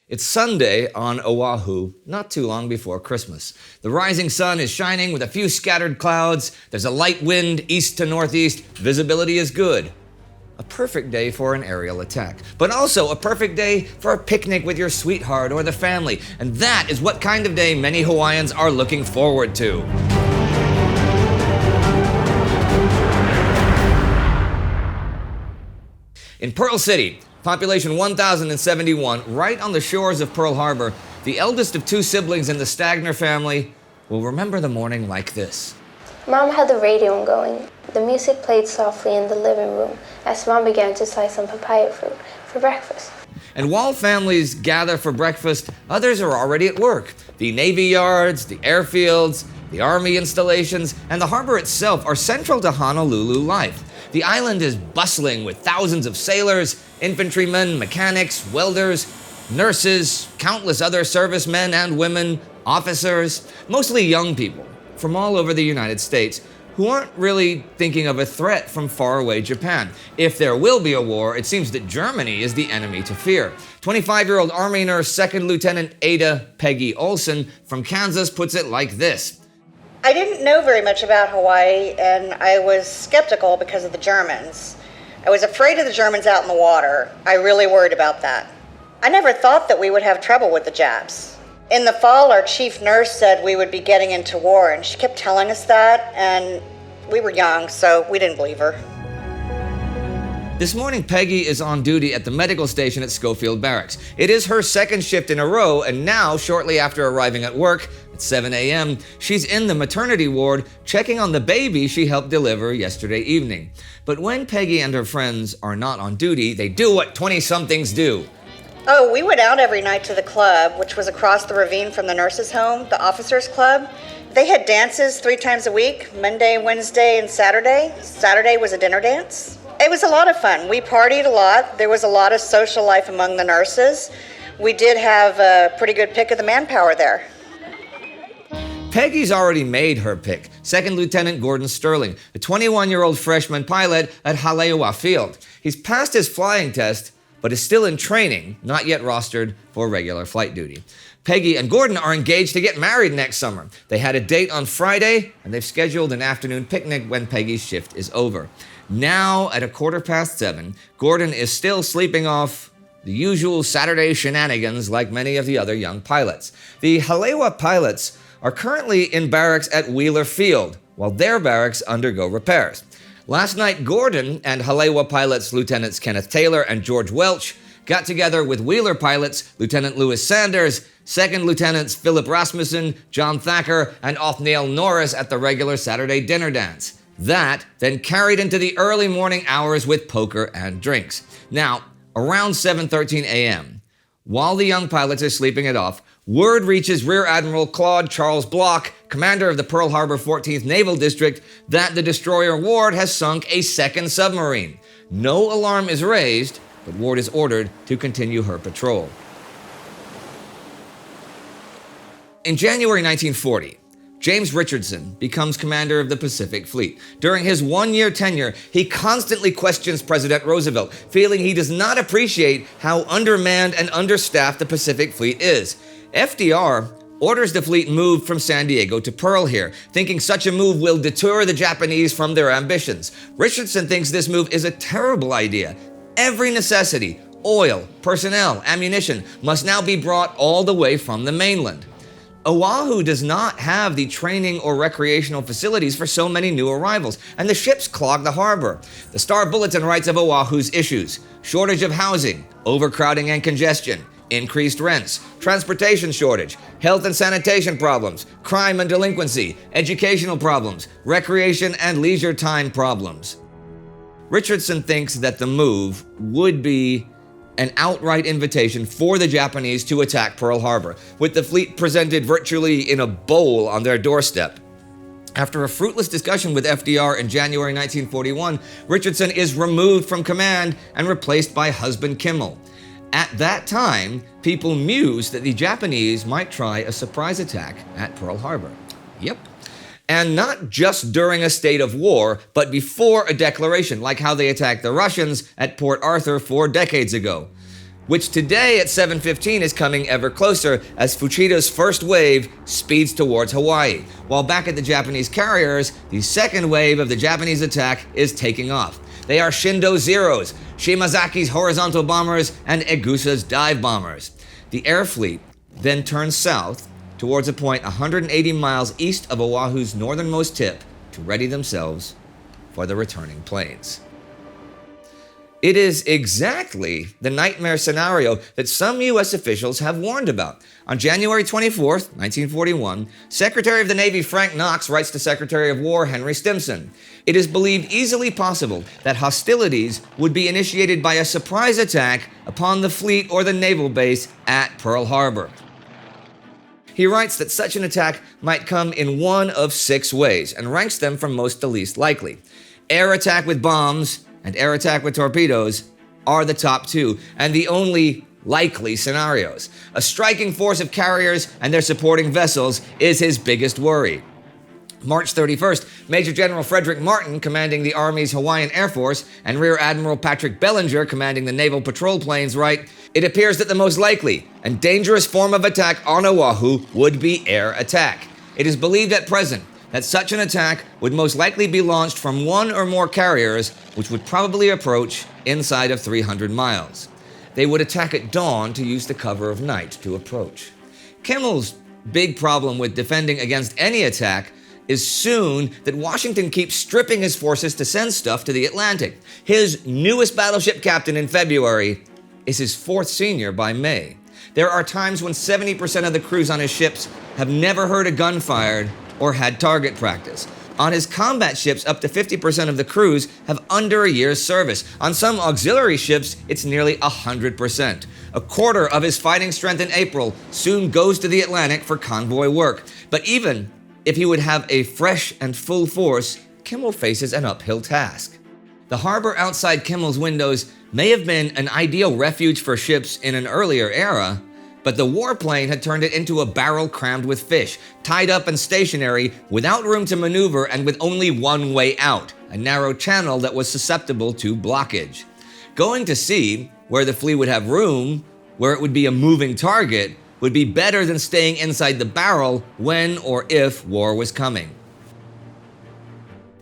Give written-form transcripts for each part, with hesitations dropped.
It's Sunday on Oahu, not too long before Christmas. The rising sun is shining with a few scattered clouds. There's a light wind east to northeast. Visibility is good. A perfect day for an aerial attack, but also a perfect day for a picnic with your sweetheart or the family. And that is what kind of day many Hawaiians are looking forward to. In Pearl City, population 1,071, right on the shores of Pearl Harbor, the eldest of two siblings in the Stagner family will remember the morning like this. Mom had the radio going. The music played softly in the living room as Mom began to slice some papaya fruit for breakfast. And while families gather for breakfast, others are already at work. The Navy yards, the airfields, the Army installations, and the harbor itself are central to Honolulu life. The island is bustling with thousands of sailors, infantrymen, mechanics, welders, nurses, countless other servicemen and women, officers, mostly young people from all over the United States who aren't really thinking of a threat from faraway Japan. If there will be a war, it seems that Germany is the enemy to fear. 25-year-old Army nurse 2nd Lieutenant Ada Peggy Olson from Kansas puts it like this. I didn't know very much about Hawaii, and I was skeptical because of the Germans. I was afraid of the Germans out in the water. I really worried about that. I never thought that we would have trouble with the Japs. In the fall, our chief nurse said we would be getting into war, and she kept telling us that, and we were young, so we didn't believe her. This morning, Peggy is on duty at the medical station at Schofield Barracks. It is her second shift in a row, and now, shortly after arriving at work at 7 a.m., she's in the maternity ward checking on the baby she helped deliver yesterday evening. But when Peggy and her friends are not on duty, they do what 20-somethings do. Oh, we went out every night to the club, which was across the ravine from the nurses' home, the officers' club. They had dances 3 times a week, Monday, Wednesday, and Saturday. Saturday was a dinner dance. It was a lot of fun. We partied a lot. There was a lot of social life among the nurses. We did have a pretty good pick of the manpower there. Peggy's already made her pick. 2nd Lieutenant Gordon Sterling, a 21-year-old freshman pilot at Haleua Field. He's passed his flying test, but is still in training, not yet rostered for regular flight duty. Peggy and Gordon are engaged to get married next summer. They had a date on Friday, and they've scheduled an afternoon picnic when Peggy's shift is over. Now, at 7:15, Gordon is still sleeping off the usual Saturday shenanigans like many of the other young pilots. The Haleua pilots are currently in barracks at Wheeler Field, while their barracks undergo repairs. Last night, Gordon and Haleua pilots Lieutenants Kenneth Taylor and George Welch got together with Wheeler pilots Lieutenant Lewis Sanders, 2nd Lieutenants Philip Rasmussen, John Thacker, and Othniel Norris at the regular Saturday dinner dance. That then carried into the early morning hours with poker and drinks. Now, around 7:13 a.m., while the young pilots are sleeping it off, word reaches Rear Admiral Claude Charles Block, commander of the Pearl Harbor 14th Naval District, that the destroyer Ward has sunk a second submarine. No alarm is raised, but Ward is ordered to continue her patrol. In January 1940, James Richardson becomes commander of the Pacific Fleet. During his one-year tenure, he constantly questions President Roosevelt, feeling he does not appreciate how undermanned and understaffed the Pacific Fleet is. FDR orders the fleet moved from San Diego to Pearl here, thinking such a move will deter the Japanese from their ambitions. Richardson thinks this move is a terrible idea. Every necessity, oil, personnel, ammunition, must now be brought all the way from the mainland. Oahu does not have the training or recreational facilities for so many new arrivals, and the ships clog the harbor. The Star Bulletin writes of Oahu's issues: shortage of housing, overcrowding and congestion, increased rents, transportation shortage, health and sanitation problems, crime and delinquency, educational problems, recreation and leisure time problems. Richardson thinks that the move would be an outright invitation for the Japanese to attack Pearl Harbor, with the fleet presented virtually in a bowl on their doorstep. After a fruitless discussion with FDR in January 1941, Richardson is removed from command and replaced by Husband Kimmel. At that time, people mused that the Japanese might try a surprise attack at Pearl Harbor. Yep. And not just during a state of war, but before a declaration, like how they attacked the Russians at Port Arthur 4 decades ago. which today at 7:15 is coming ever closer as Fuchida's first wave speeds towards Hawaii. While back at the Japanese carriers, the second wave of the Japanese attack is taking off. They are Shindo Zeros, Shimazaki's horizontal bombers, and Egusa's dive bombers. The air fleet then turns south towards a point 180 miles east of Oahu's northernmost tip to ready themselves for the returning planes. It is exactly the nightmare scenario that some U.S. officials have warned about. On January 24, 1941, Secretary of the Navy Frank Knox writes to Secretary of War Henry Stimson, "It is believed easily possible that hostilities would be initiated by a surprise attack upon the fleet or the naval base at Pearl Harbor." He writes that such an attack might come in one of 6 ways and ranks them from most to least likely. Air attack with bombs and air attack with torpedoes are the top 2 and the only likely scenarios. A striking force of carriers and their supporting vessels is his biggest worry. March 31st, Major General Frederick Martin, commanding the Army's Hawaiian Air Force, and Rear Admiral Patrick Bellinger, commanding the naval patrol planes, write, "It appears that the most likely and dangerous form of attack on Oahu would be air attack. It is believed at present that such an attack would most likely be launched from one or more carriers, which would probably approach inside of 300 miles. They would attack at dawn to use the cover of night to approach." Kimmel's big problem with defending against any attack is soon that Washington keeps stripping his forces to send stuff to the Atlantic. His newest battleship captain in February is his 4th senior by May. There are times when 70% of the crews on his ships have never heard a gun fired or had target practice. On his combat ships, up to 50% of the crews have under a year's service. On some auxiliary ships, it's nearly 100%. A quarter of his fighting strength in April soon goes to the Atlantic for convoy work. But even if he would have a fresh and full force, Kimmel faces an uphill task. The harbor outside Kimmel's windows may have been an ideal refuge for ships in an earlier era, but the warplane had turned it into a barrel crammed with fish, tied up and stationary, without room to maneuver and with only one way out, a narrow channel that was susceptible to blockage. Going to sea, where the fleet would have room, where it would be a moving target, would be better than staying inside the barrel when or if war was coming.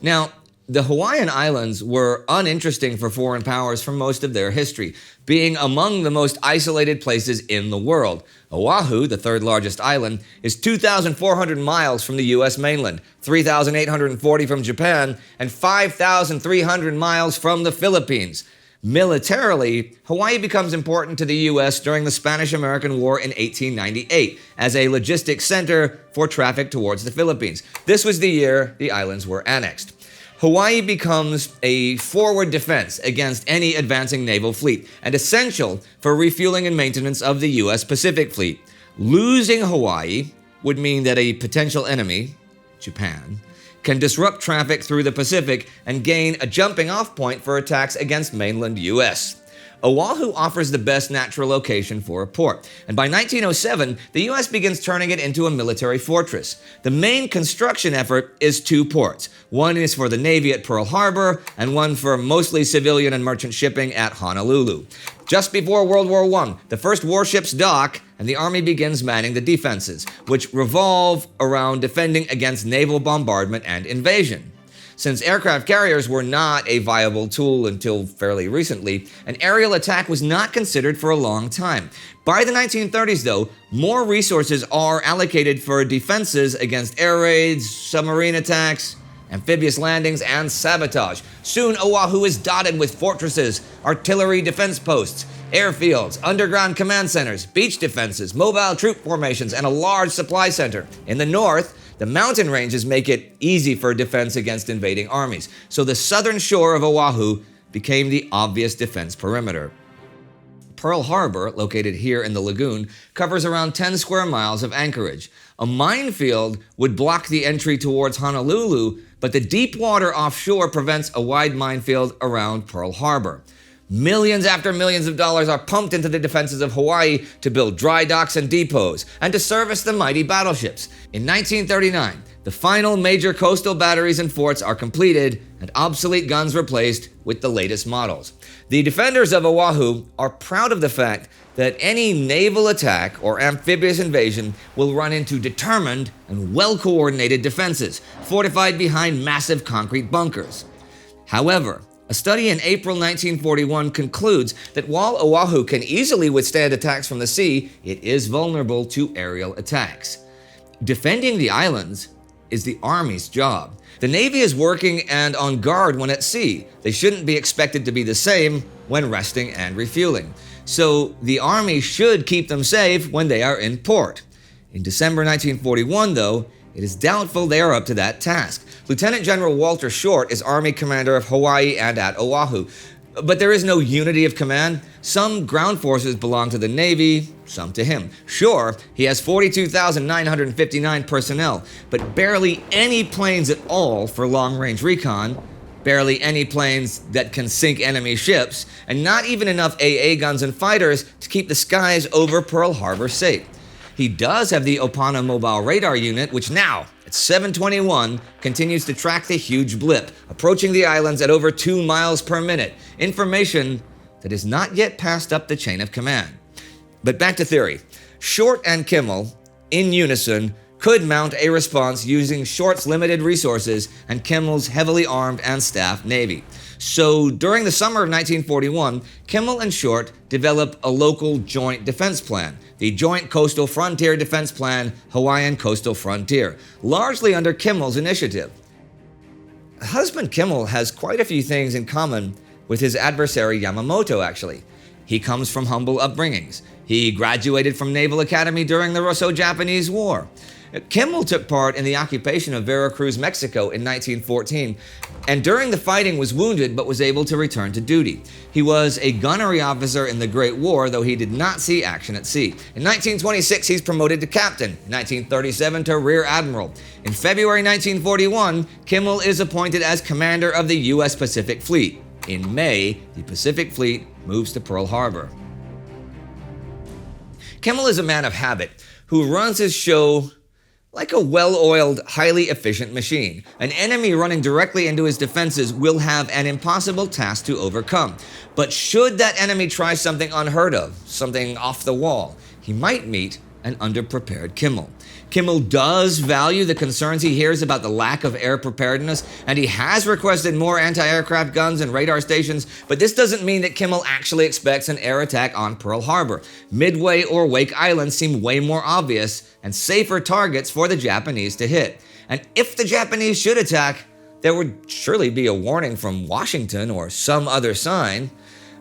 Now, the Hawaiian Islands were uninteresting for foreign powers for most of their history, being among the most isolated places in the world. Oahu, the 3rd largest island, is 2,400 miles from the U.S. mainland, 3,840 from Japan, and 5,300 miles from the Philippines. Militarily, Hawaii becomes important to the U.S. during the Spanish-American War in 1898 as a logistics center for traffic towards the Philippines. This was the year the islands were annexed. Hawaii becomes a forward defense against any advancing naval fleet and essential for refueling and maintenance of the U.S. Pacific Fleet. Losing Hawaii would mean that a potential enemy, Japan, can disrupt traffic through the Pacific and gain a jumping-off point for attacks against mainland U.S. Oahu offers the best natural location for a port, and by 1907, the U.S. begins turning it into a military fortress. The main construction effort is 2 ports. One is for the Navy at Pearl Harbor, and one for mostly civilian and merchant shipping at Honolulu. Just before World War I, the first warships dock, and the Army begins manning the defenses, which revolve around defending against naval bombardment and invasion. Since aircraft carriers were not a viable tool until fairly recently, an aerial attack was not considered for a long time. By the 1930s, though, more resources are allocated for defenses against air raids, submarine attacks, amphibious landings, and sabotage. Soon, Oahu is dotted with fortresses, artillery defense posts, airfields, underground command centers, beach defenses, mobile troop formations, and a large supply center. In the north, the mountain ranges make it easy for defense against invading armies, so the southern shore of Oahu became the obvious defense perimeter. Pearl Harbor, located here in the lagoon, covers around 10 square miles of anchorage. A minefield would block the entry towards Honolulu, but the deep water offshore prevents a wide minefield around Pearl Harbor. Millions after millions of dollars are pumped into the defenses of Hawaii to build dry docks and depots, and to service the mighty battleships. In 1939, the final major coastal batteries and forts are completed, and obsolete guns replaced with the latest models. The defenders of Oahu are proud of the fact that any naval attack or amphibious invasion will run into determined and well-coordinated defenses, fortified behind massive concrete bunkers. However, a study in April 1941 concludes that while Oahu can easily withstand attacks from the sea, it is vulnerable to aerial attacks. Defending the islands is the Army's job. The Navy is working and on guard when at sea. They shouldn't be expected to be the same when resting and refueling. So the Army should keep them safe when they are in port. In December 1941, though, it is doubtful they are up to that task. Lieutenant General Walter Short is Army commander of Hawaii and at Oahu. But there is no unity of command. Some ground forces belong to the Navy, some to him. Sure, he has 42,959 personnel, but barely any planes at all for long-range recon, barely any planes that can sink enemy ships, and not even enough AA guns and fighters to keep the skies over Pearl Harbor safe. He does have the Opana Mobile Radar Unit, which now, at 7:21, continues to track the huge blip, approaching the islands at over 2 miles per minute. Information that is not yet passed up the chain of command. But back to theory. Short and Kimmel, in unison, could mount a response using Short's limited resources and Kimmel's heavily armed and staffed Navy. So during the summer of 1941, Kimmel and Short develop a local joint defense plan, the Joint Coastal Frontier Defense Plan, Hawaiian Coastal Frontier, largely under Kimmel's initiative. Husband Kimmel has quite a few things in common with his adversary Yamamoto, actually. He comes from humble upbringings. He graduated from Naval Academy during the Russo-Japanese War. Kimmel took part in the occupation of Veracruz, Mexico in 1914, and during the fighting was wounded but was able to return to duty. He was a gunnery officer in the Great War, though he did not see action at sea. In 1926, he's promoted to captain. In 1937, to rear admiral. In February 1941, Kimmel is appointed as commander of the U.S. Pacific Fleet. In May, the Pacific Fleet moves to Pearl Harbor. Kimmel is a man of habit who runs his show like a well-oiled, highly efficient machine. An enemy running directly into his defenses will have an impossible task to overcome. But should that enemy try something unheard of, something off the wall, he might meet an underprepared Kimmel. Kimmel does value the concerns he hears about the lack of air preparedness, and he has requested more anti-aircraft guns and radar stations, but this doesn't mean that Kimmel actually expects an air attack on Pearl Harbor. Midway or Wake Island seem way more obvious and safer targets for the Japanese to hit. And if the Japanese should attack, there would surely be a warning from Washington or some other sign.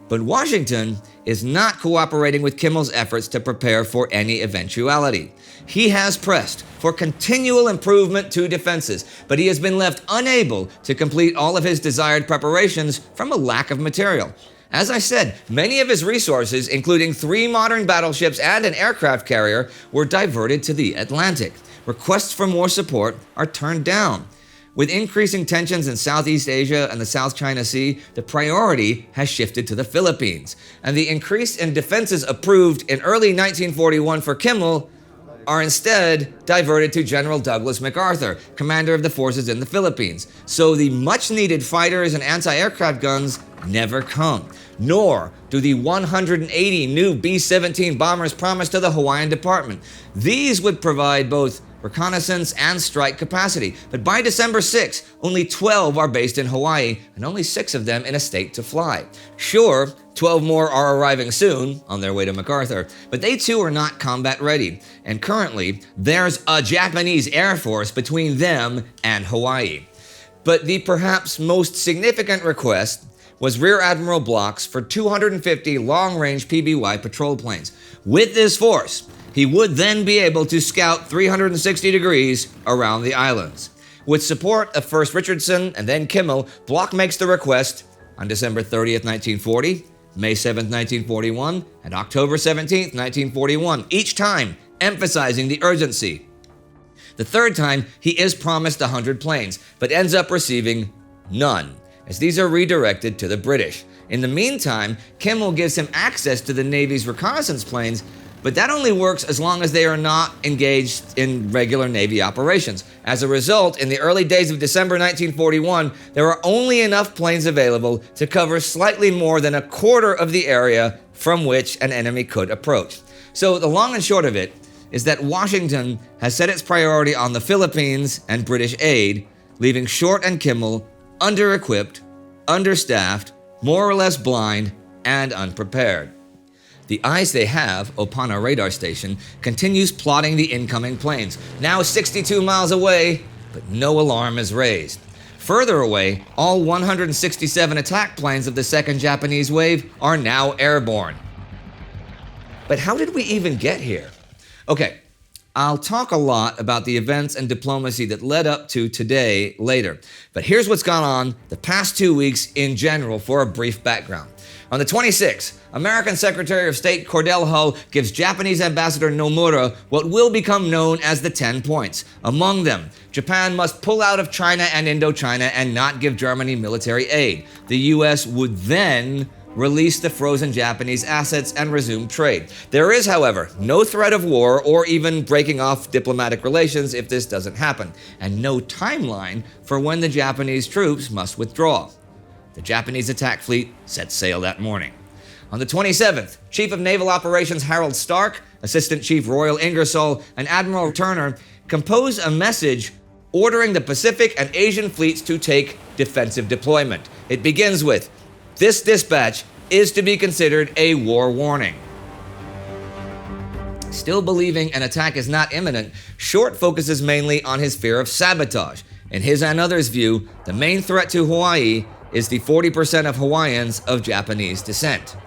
But Washington is not cooperating with Kimmel's efforts to prepare for any eventuality. He has pressed for continual improvement to defenses, but he has been left unable to complete all of his desired preparations from a lack of material. As I said, many of his resources, including 3 modern battleships and an aircraft carrier, were diverted to the Atlantic. Requests for more support are turned down. With increasing tensions in Southeast Asia and the South China Sea, the priority has shifted to the Philippines, and the increase in defenses approved in early 1941 for Kimmel are instead diverted to General Douglas MacArthur, commander of the forces in the Philippines. So the much-needed fighters and anti-aircraft guns never come, nor do the 180 new B-17 bombers promised to the Hawaiian Department. These would provide both reconnaissance and strike capacity, but by December 6, only 12 are based in Hawaii, and only 6 of them in a state to fly. Sure, 12 more are arriving soon, on their way to MacArthur, but they too are not combat ready, and currently, there's a Japanese Air Force between them and Hawaii. But the perhaps most significant request was Rear Admiral blocks for 250 long-range PBY patrol planes. With this force, he would then be able to scout 360 degrees around the islands. With support of first Richardson and then Kimmel, Block makes the request on December 30th, 1940, May 7th, 1941, and October 17th, 1941, each time emphasizing the urgency. The third time, he is promised 100 planes, but ends up receiving none, as these are redirected to the British. In the meantime, Kimmel gives him access to the Navy's reconnaissance planes, But that only works as long as they are not engaged in regular Navy operations. As a result, in the early days of December 1941, there were only enough planes available to cover slightly more than a quarter of the area from which an enemy could approach. So the long and short of it is that Washington has set its priority on the Philippines and British aid, leaving Short and Kimmel under-equipped, understaffed, more or less blind, and unprepared. The eyes they have, Opana radar station, continues plotting the incoming planes, now 62 miles away, but no alarm is raised. Further away, all 167 attack planes of the second Japanese wave are now airborne. But how did we even get here? Okay, I'll talk a lot about the events and diplomacy that led up to today later, but here's what's gone on the past 2 weeks in general for a brief background. On the 26th, American Secretary of State Cordell Hull gives Japanese Ambassador Nomura what will become known as the 10 points. Among them, Japan must pull out of China and Indochina and not give Germany military aid. The US would then release the frozen Japanese assets and resume trade. There is, however, no threat of war or even breaking off diplomatic relations if this doesn't happen, and no timeline for when the Japanese troops must withdraw. The Japanese attack fleet set sail that morning. On the 27th, Chief of Naval Operations Harold Stark, Assistant Chief Royal Ingersoll, and Admiral Turner compose a message ordering the Pacific and Asian fleets to take defensive deployment. It begins with, "This dispatch is to be considered a war warning." Still believing an attack is not imminent, Short focuses mainly on his fear of sabotage. In his and others' view, the main threat to Hawaii is the 40% of Hawaiians of Japanese descent.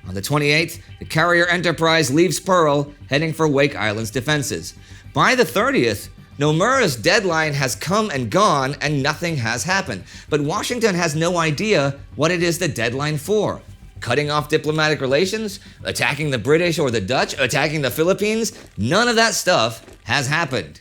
On the 28th, the carrier Enterprise leaves Pearl, heading for Wake Island's defenses. By the 30th, Nomura's deadline has come and gone and nothing has happened. But Washington has no idea what it is the deadline for. Cutting off diplomatic relations? Attacking the British or the Dutch? Attacking the Philippines? None of that stuff has happened.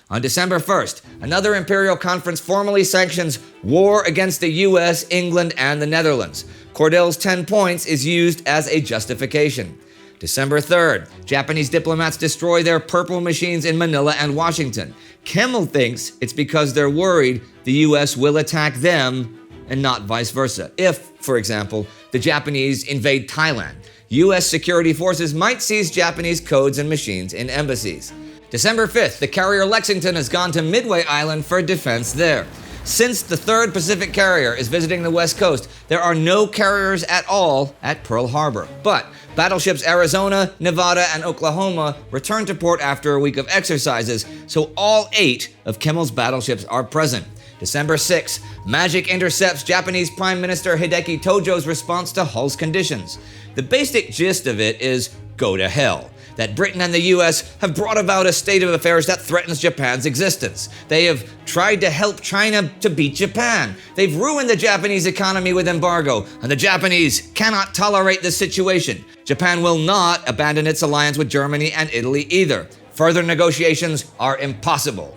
On December 1st, another Imperial Conference formally sanctions war against the US, England, and the Netherlands. Cordell's 10 points is used as a justification. December 3rd, Japanese diplomats destroy their purple machines in Manila and Washington. Kimmel thinks it's because they're worried the US will attack them and not vice versa. If, for example, the Japanese invade Thailand, US security forces might seize Japanese codes and machines in embassies. December 5th, the carrier Lexington has gone to Midway Island for defense there. Since the 3rd Pacific carrier is visiting the West Coast, there are no carriers at all at Pearl Harbor. But battleships Arizona, Nevada, and Oklahoma return to port after a week of exercises, so all 8 of Kimmel's battleships are present. December 6th, Magic intercepts Japanese Prime Minister Hideki Tojo's response to Hull's conditions. The basic gist of it is go to hell. That Britain and the US have brought about a state of affairs that threatens Japan's existence. They have tried to help China to beat Japan. They've ruined the Japanese economy with embargo, and the Japanese cannot tolerate this situation. Japan will not abandon its alliance with Germany and Italy either. Further negotiations are impossible.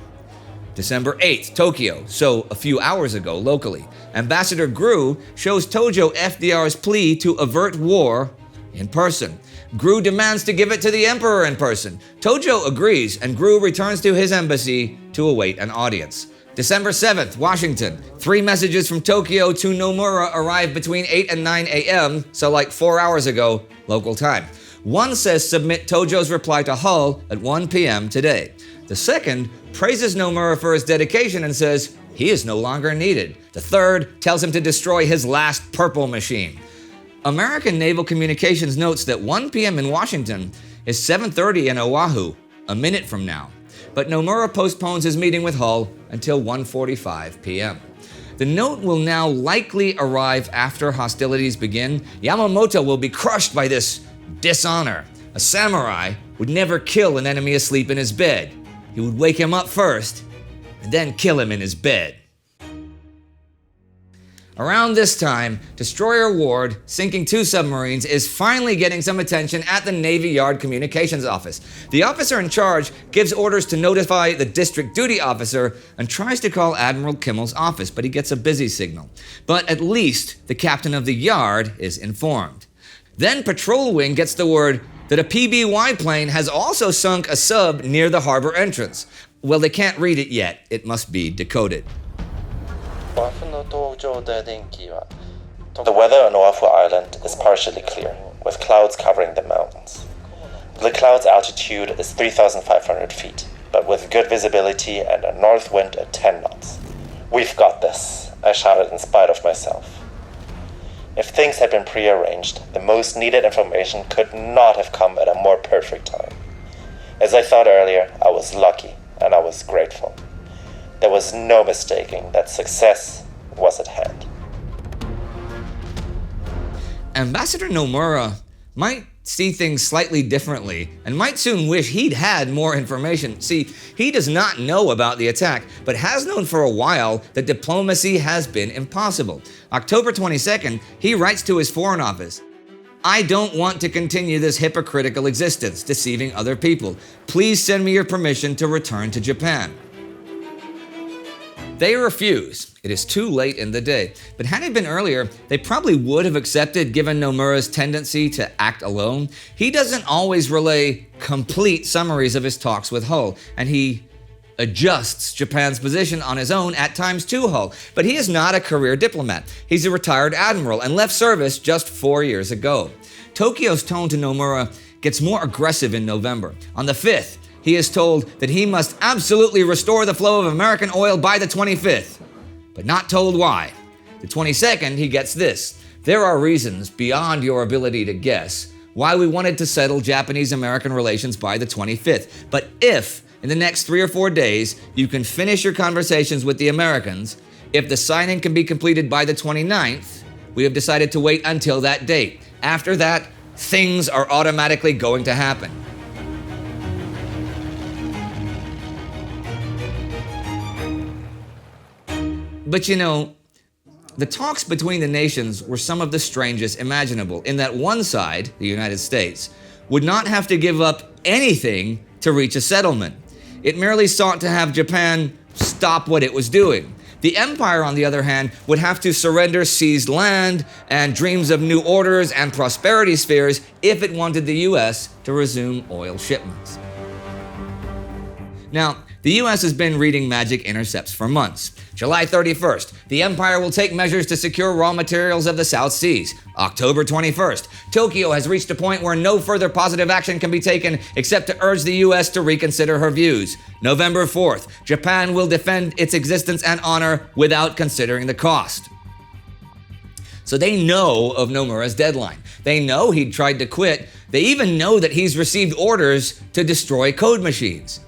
December 8th, Tokyo, so a few hours ago locally. Ambassador Grew shows Tojo FDR's plea to avert war in person. Grew demands to give it to the emperor in person. Tojo agrees, and Grew returns to his embassy to await an audience. December 7th, Washington. 3 messages from Tokyo to Nomura arrive between 8 and 9 a.m., so like 4 hours ago, local time. One says submit Tojo's reply to Hull at 1 p.m. today. The second praises Nomura for his dedication and says he is no longer needed. The third tells him to destroy his last purple machine. American Naval Communications notes that 1 p.m. in Washington is 7:30 in Oahu, a minute from now. But Nomura postpones his meeting with Hull until 1:45 p.m. The note will now likely arrive after hostilities begin. Yamamoto will be crushed by this dishonor. A samurai would never kill an enemy asleep in his bed. He would wake him up first and then kill him in his bed. Around this time, Destroyer Ward, sinking 2 submarines, is finally getting some attention at the Navy Yard Communications Office. The officer in charge gives orders to notify the district duty officer and tries to call Admiral Kimmel's office, but he gets a busy signal. But at least the captain of the yard is informed. Then Patrol Wing gets the word, that a PBY plane has also sunk a sub near the harbor entrance. Well, they can't read it yet. It must be decoded. The weather on Oahu Island is partially clear, with clouds covering the mountains. The cloud's altitude is 3,500 feet, but with good visibility and a north wind at 10 knots. "We've got this," I shouted in spite of myself. If things had been prearranged, the most needed information could not have come at a more perfect time. As I thought earlier, I was lucky and I was grateful. There was no mistaking that success was at hand. Ambassador Nomura might see things slightly differently and might soon wish he'd had more information. See, he does not know about the attack, but has known for a while that diplomacy has been impossible. October 22nd, he writes to his Foreign Office, "I don't want to continue this hypocritical existence, deceiving other people. Please send me your permission to return to Japan." They refuse. It is too late in the day. But had it been earlier, they probably would have accepted given Nomura's tendency to act alone. He doesn't always relay complete summaries of his talks with Hull, and he adjusts Japan's position on his own at times to Hull. But he is not a career diplomat. He's a retired admiral and left service just 4 years ago. Tokyo's tone to Nomura gets more aggressive in November. On the 5th, he is told that he must absolutely restore the flow of American oil by the 25th, but not told why. The 22nd, he gets this: "There are reasons beyond your ability to guess why we wanted to settle Japanese-American relations by the 25th. But if, in the next 3 or 4 days, you can finish your conversations with the Americans, if the signing can be completed by the 29th, we have decided to wait until that date. After that, things are automatically going to happen." But you know, the talks between the nations were some of the strangest imaginable, in that one side, the United States, would not have to give up anything to reach a settlement. It merely sought to have Japan stop what it was doing. The empire, on the other hand, would have to surrender seized land and dreams of new orders and prosperity spheres if it wanted the US to resume oil shipments. Now, the US has been reading magic intercepts for months. July 31st, the empire will take measures to secure raw materials of the South Seas. October 21st, Tokyo has reached a point where no further positive action can be taken except to urge the US to reconsider her views. November 4th, Japan will defend its existence and honor without considering the cost. So they know of Nomura's deadline. They know he'd tried to quit. They even know that he's received orders to destroy code machines.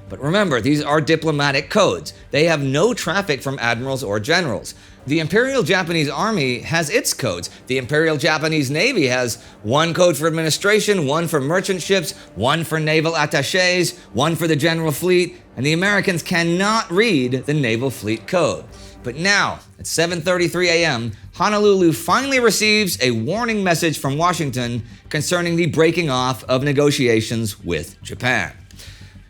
But remember, these are diplomatic codes. They have no traffic from admirals or generals. The Imperial Japanese Army has its codes. The Imperial Japanese Navy has one code for administration, one for merchant ships, one for naval attachés, one for the general fleet, and the Americans cannot read the Naval Fleet Code. But now, at 7:33 a.m., Honolulu finally receives a warning message from Washington concerning the breaking off of negotiations with Japan.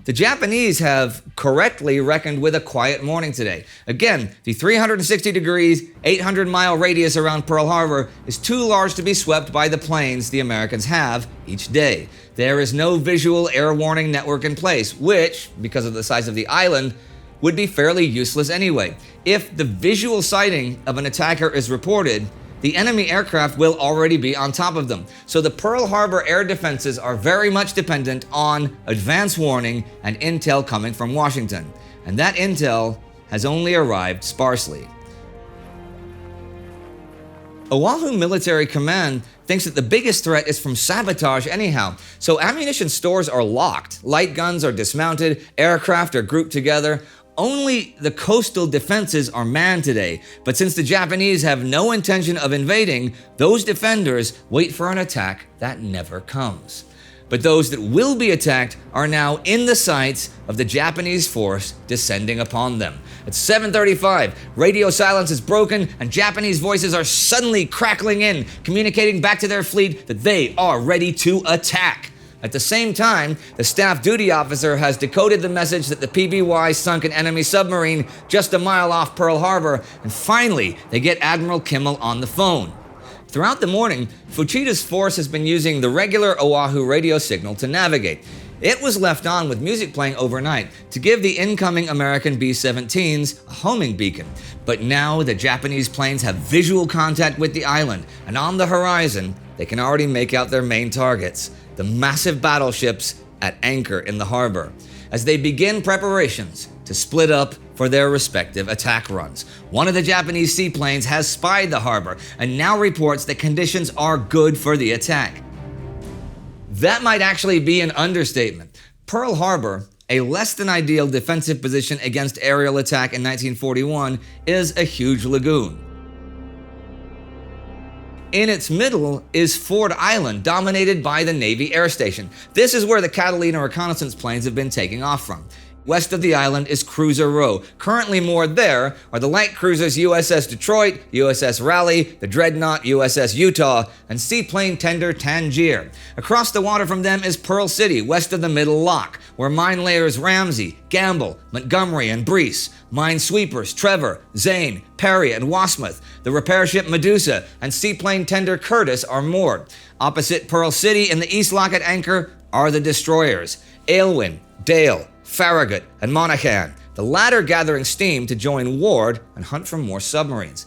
The Japanese have correctly reckoned with a quiet morning today. Again, the 360 degrees, 800-mile radius around Pearl Harbor is too large to be swept by the planes the Americans have each day. There is no visual air warning network in place, which, because of the size of the island, would be fairly useless anyway. If the visual sighting of an attacker is reported, the enemy aircraft will already be on top of them. So the Pearl Harbor air defenses are very much dependent on advance warning and intel coming from Washington. And that intel has only arrived sparsely. Oahu Military Command thinks that the biggest threat is from sabotage anyhow. So ammunition stores are locked, light guns are dismounted, aircraft are grouped together. Only the coastal defenses are manned today, but since the Japanese have no intention of invading, those defenders wait for an attack that never comes. But those that will be attacked are now in the sights of the Japanese force descending upon them. At 7:35, radio silence is broken and Japanese voices are suddenly crackling in, communicating back to their fleet that they are ready to attack. At the same time, the staff duty officer has decoded the message that the PBY sunk an enemy submarine just a mile off Pearl Harbor, and finally, they get Admiral Kimmel on the phone. Throughout the morning, Fuchida's force has been using the regular Oahu radio signal to navigate. It was left on with music playing overnight to give the incoming American B-17s a homing beacon. But now the Japanese planes have visual contact with the island, and on the horizon, they can already make out their main targets, the massive battleships at anchor in the harbor, as they begin preparations to split up for their respective attack runs. One of the Japanese seaplanes has spied the harbor and now reports that conditions are good for the attack. That might actually be an understatement. Pearl Harbor, a less than ideal defensive position against aerial attack in 1941, is a huge lagoon. In its middle is Ford Island, dominated by the Navy Air Station. This is where the Catalina reconnaissance planes have been taking off from. West of the island is Cruiser Row. Currently moored there are the light cruisers USS Detroit, USS Raleigh, the dreadnought USS Utah, and seaplane tender Tangier. Across the water from them is Pearl City, west of the Middle Lock, where mine layers Ramsey, Gamble, Montgomery, and Breese, mine sweepers Trevor, Zane, Perry, and Wasmuth, the repair ship Medusa, and seaplane tender Curtis are moored. Opposite Pearl City in the East Lock at anchor are the destroyers Aylwin, Dale, Farragut, and Monaghan, the latter gathering steam to join Ward and hunt for more submarines.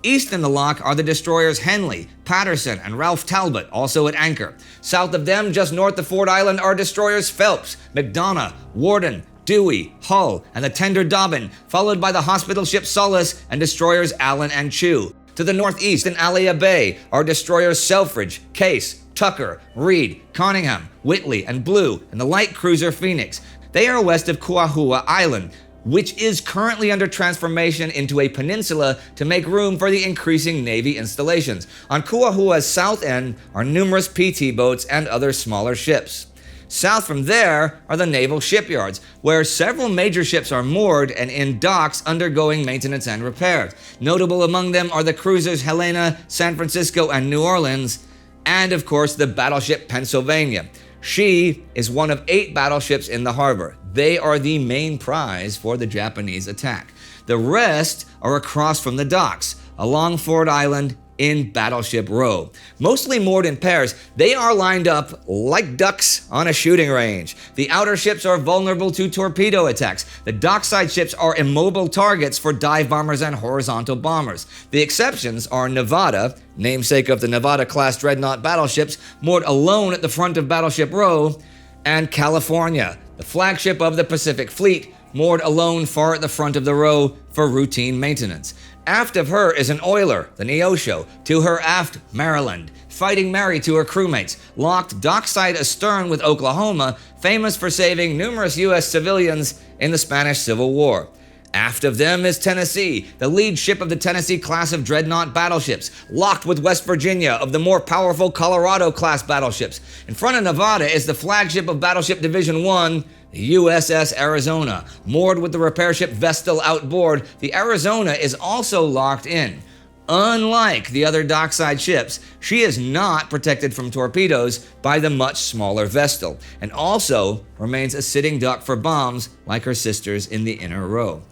East in the lock are the destroyers Henley, Patterson, and Ralph Talbot, also at anchor. South of them, just north of Ford Island, are destroyers Phelps, McDonough, Warden, Dewey, Hull, and the tender Dobbin, followed by the hospital ship Solace and destroyers Allen and Chew. To the northeast in Alia Bay are destroyers Selfridge, Case, Tucker, Reed, Conyngham, Whitley, and Blue, and the light cruiser Phoenix. They are west of Kuahua Island, which is currently under transformation into a peninsula to make room for the increasing Navy installations. On Kuahua's south end are numerous PT boats and other smaller ships. South from there are the naval shipyards, where several major ships are moored and in docks undergoing maintenance and repairs. Notable among them are the cruisers Helena, San Francisco, and New Orleans, and of course the battleship Pennsylvania. She is one of 8 battleships in the harbor. They are the main prize for the Japanese attack. The rest are across from the docks, along Ford Island in Battleship Row. Mostly moored in pairs, they are lined up like ducks on a shooting range. The outer ships are vulnerable to torpedo attacks. The dockside ships are immobile targets for dive bombers and horizontal bombers. The exceptions are Nevada, namesake of the Nevada-class dreadnought battleships, moored alone at the front of Battleship Row, and California, the flagship of the Pacific Fleet, moored alone far at the front of the row for routine maintenance. Aft of her is an oiler, the Neosho. To her aft, Maryland, Fighting Mary to her crewmates, locked dockside astern with Oklahoma, famous for saving numerous U.S. civilians in the Spanish Civil War. Aft of them is Tennessee, the lead ship of the Tennessee class of dreadnought battleships, locked with West Virginia of the more powerful Colorado class battleships. In front of Nevada is the flagship of Battleship Division 1, the USS Arizona. Moored with the repair ship Vestal outboard, the Arizona is also locked in. Unlike the other dockside ships, she is not protected from torpedoes by the much smaller Vestal, and also remains a sitting duck for bombs like her sisters in the inner row.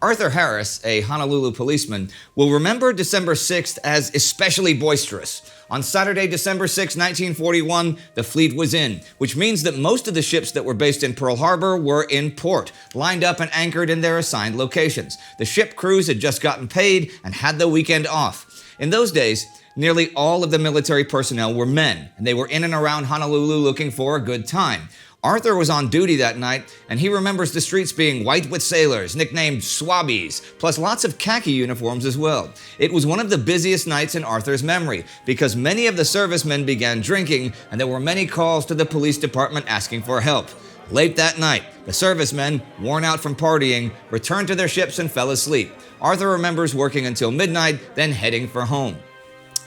Arthur Harris, a Honolulu policeman, will remember December 6th as especially boisterous. On Saturday, December 6, 1941, the fleet was in, which means that most of the ships that were based in Pearl Harbor were in port, lined up and anchored in their assigned locations. The ship crews had just gotten paid and had the weekend off. In those days, nearly all of the military personnel were men, and they were in and around Honolulu looking for a good time. Arthur was on duty that night, and he remembers the streets being white with sailors, nicknamed swabbies, plus lots of khaki uniforms as well. It was one of the busiest nights in Arthur's memory, because many of the servicemen began drinking, and there were many calls to the police department asking for help. Late that night, the servicemen, worn out from partying, returned to their ships and fell asleep. Arthur remembers working until midnight, then heading for home.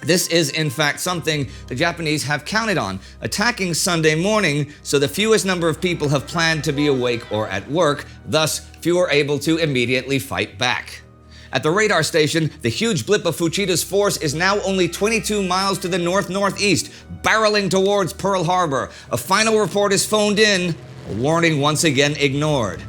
This is, in fact, something the Japanese have counted on, attacking Sunday morning, so the fewest number of people have planned to be awake or at work, thus fewer able to immediately fight back. At the radar station, the huge blip of Fuchida's force is now only 22 miles to the north-northeast, barreling towards Pearl Harbor. A final report is phoned in, a warning once again ignored.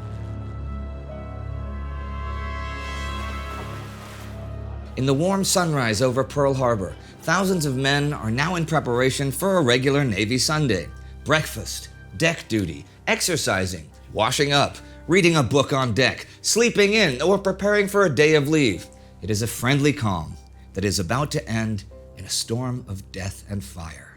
In the warm sunrise over Pearl Harbor, Thousands of men are now in preparation for a regular Navy Sunday. Breakfast, deck duty, exercising, washing up, reading a book on deck, sleeping in, or preparing for a day of leave. It is a friendly calm that is about to end in a storm of death and fire.